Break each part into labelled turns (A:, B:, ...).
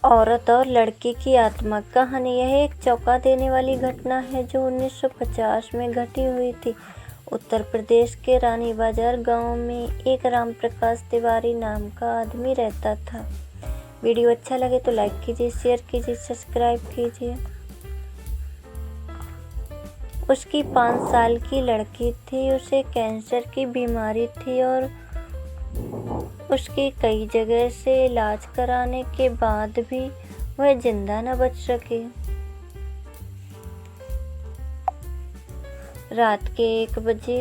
A: औरत और लड़की की आत्मा कहानी। यह एक चौंका देने वाली घटना है जो 1950 में घटी हुई थी। उत्तर प्रदेश के रानी बाजार गांव में एक राम प्रकाश तिवारी नाम का आदमी रहता था। वीडियो अच्छा लगे तो लाइक कीजिए, शेयर कीजिए, सब्सक्राइब कीजिए। उसकी 5 साल की लड़की थी। उसे कैंसर की बीमारी थी और उसकी कई जगह से इलाज कराने के बाद भी वह जिंदा न बच सकी। रात के 1 बजे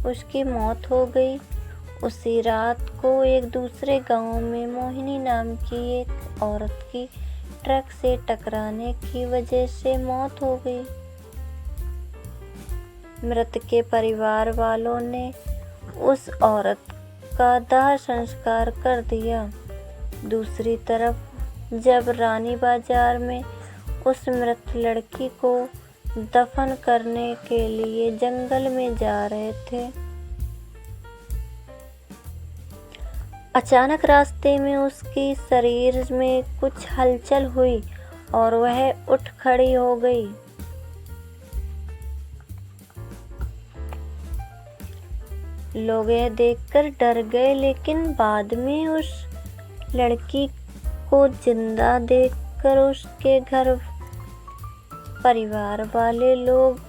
A: उसकी मौत हो गई। उसी रात को एक दूसरे गांव में मोहिनी नाम की एक औरत की ट्रक से टकराने की वजह से मौत हो गई। मृत के परिवार वालों ने उस औरत का दाह संस्कार कर दिया। दूसरी तरफ जब रानी बाजार में उस मृत लड़की को दफन करने के लिए जंगल में जा रहे थे, अचानक रास्ते में उसकी शरीर में कुछ हलचल हुई और वह उठ खड़ी हो गई। लोग यह देखकर डर गए, लेकिन बाद में उस लड़की को जिंदा देखकर उसके घर परिवार वाले लोग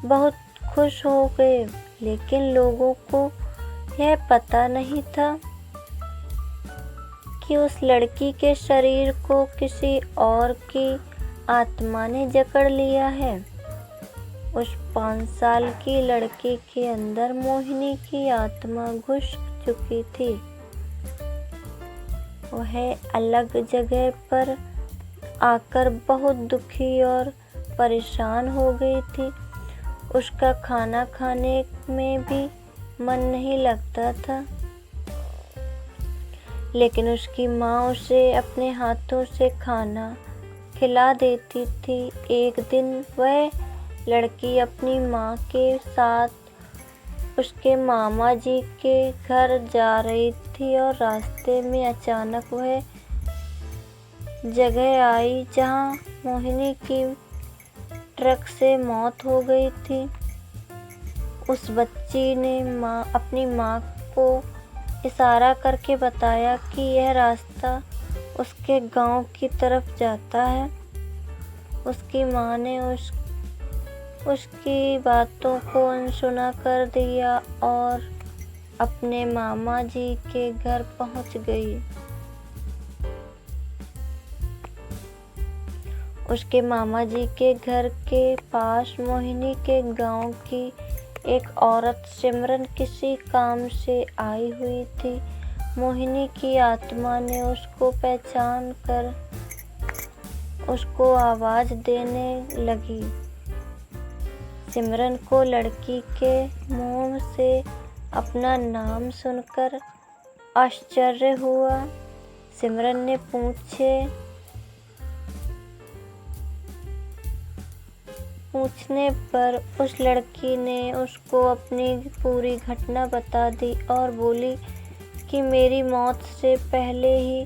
A: बहुत खुश हो गए। लेकिन लोगों को यह पता नहीं था कि उस लड़की के शरीर को किसी और की आत्मा ने जकड़ लिया है। उस 5 साल की लड़की के अंदर मोहिनी की आत्मा घुस चुकी थी। वह अलग जगह पर आकर बहुत दुखी और परेशान हो गई थी। उसका खाना खाने में भी मन नहीं लगता था, लेकिन उसकी माँ उसे अपने हाथों से खाना खिला देती थी। एक दिन वह लड़की अपनी माँ के साथ उसके मामा जी के घर जा रही थी और रास्ते में अचानक वह जगह आई जहाँ मोहिनी की ट्रक से मौत हो गई थी। उस बच्ची ने अपनी माँ को इशारा करके बताया कि यह रास्ता उसके गांव की तरफ जाता है। उसकी माँ ने उसकी बातों को अनसुना कर दिया और अपने मामा जी के घर पहुंच गई। उसके मामा जी के घर के पास मोहिनी के गांव की एक औरत सिमरन किसी काम से आई हुई थी। मोहिनी की आत्मा ने उसको पहचान कर उसको आवाज देने लगी। सिमरन को लड़की के मुंह से अपना नाम सुनकर आश्चर्य हुआ। सिमरन ने पूछने पर उस लड़की ने उसको अपनी पूरी घटना बता दी और बोली कि मेरी मौत से पहले ही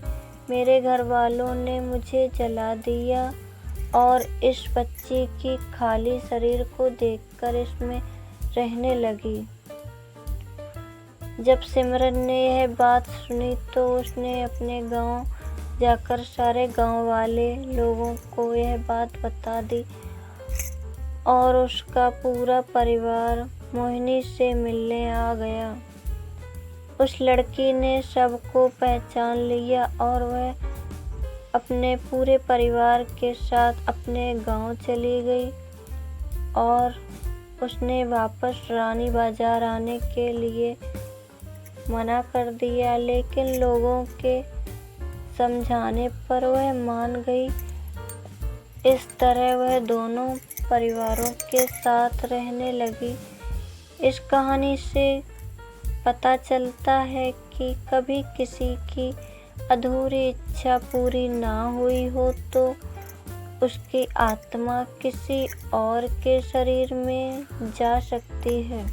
A: मेरे घर वालों ने मुझे जला दिया और इस बच्ची की खाली शरीर को देखकर इसमें रहने लगी। जब सिमरन ने यह बात सुनी तो उसने अपने गांव जाकर सारे गांव वाले लोगों को यह बात बता दी और उसका पूरा परिवार मोहिनी से मिलने आ गया। उस लड़की ने सबको पहचान लिया और वह अपने पूरे परिवार के साथ अपने गांव चली गई और उसने वापस रानी बाजार आने के लिए मना कर दिया, लेकिन लोगों के समझाने पर वह मान गई। इस तरह वह दोनों परिवारों के साथ रहने लगी। इस कहानी से पता चलता है कि कभी किसी की अधूरी इच्छा पूरी ना हुई हो तो उसकी आत्मा किसी और के शरीर में जा सकती है।